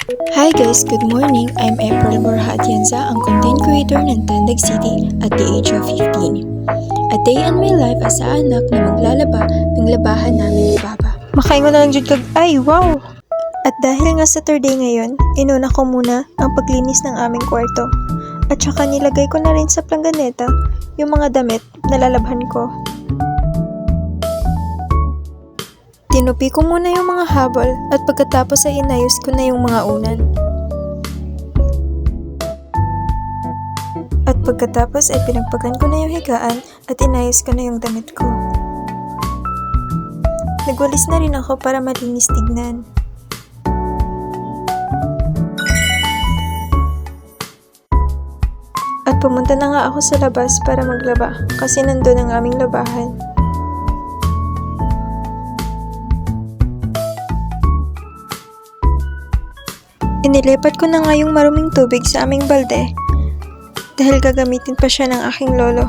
Hi guys, good morning. I'm April Borja Atienza, ang content creator ng Tandag City at the age of 15. A day in my life as a anak na maglalaba ng labahan namin ni Papa. Makaingon na lang jud kag ay wow. At dahil nga Saturday ngayon, inuna ko muna ang paglinis ng aming kwarto. At saka nilagay ko na rin sa planganeta yung mga damit na lalabhan ko. Tinupi ko muna yung mga habol at pagkatapos ay inayos ko na yung mga unan. At pagkatapos ay pinagpagan ko na yung higaan at inayos ko na yung damit ko. Nagwalis na rin ako para malinis tignan. At pumunta na nga ako sa labas para maglaba kasi nandun ang aming labahan. Inilipat ko na nga yung maruming tubig sa aming balde dahil gagamitin pa siya ng aking lolo.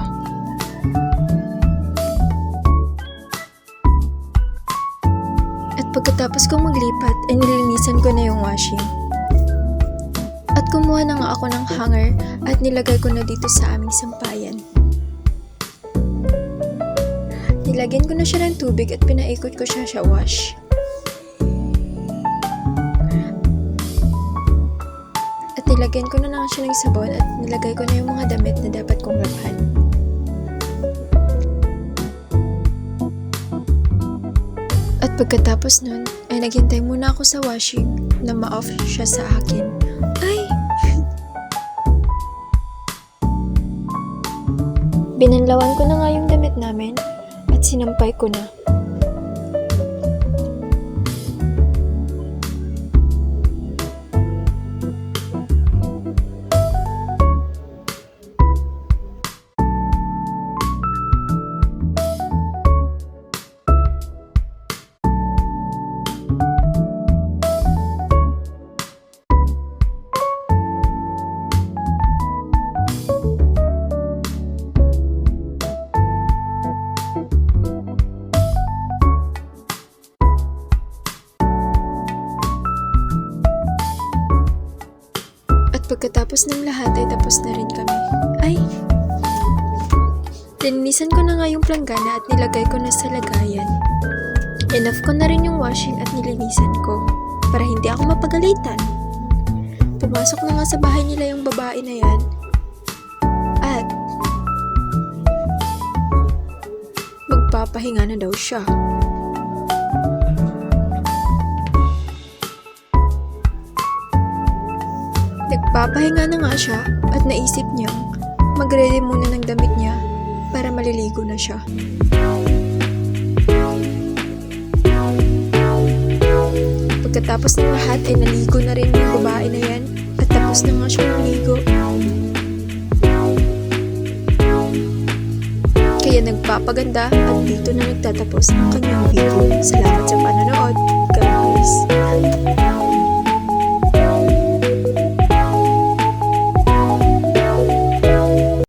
At pagkatapos kong maglipat ay nilinisan ko na yung washing. At kumuha na nga ako ng hanger at nilagay ko na dito sa aming sampayan. Nilagyan ko na siya ng tubig at pinaikot ko siya sa wash. At nilagyan ko na nga siya ng sabon at nilagay ko na yung mga damit na dapat kong labhan. At pagkatapos nun, ay naghintay muna ako sa washing na ma-off siya sa akin. Ay! Binanlawan ko na nga yung damit namin at sinampay ko na. Pagkatapos ng lahat ay tapos na rin kami. Ay! Lininisan ko na nga yung planggana at nilagay ko na sa lagayan. Enough ko na rin yung washing at nilinisan ko para hindi ako mapagalitan. Pumasok na nga sa bahay nila yung babae na yan. At magpapahinga na daw siya. Nagpapahinga na nga siya at naisip niyang mag-ready muna ng damit niya para maliligo na siya. Pagkatapos ng lahat ay naligo na rin yung babae na yan at tapos na nga siya maligo. Kaya nagpapaganda at dito na nagtatapos ang kanyang video. Salamat.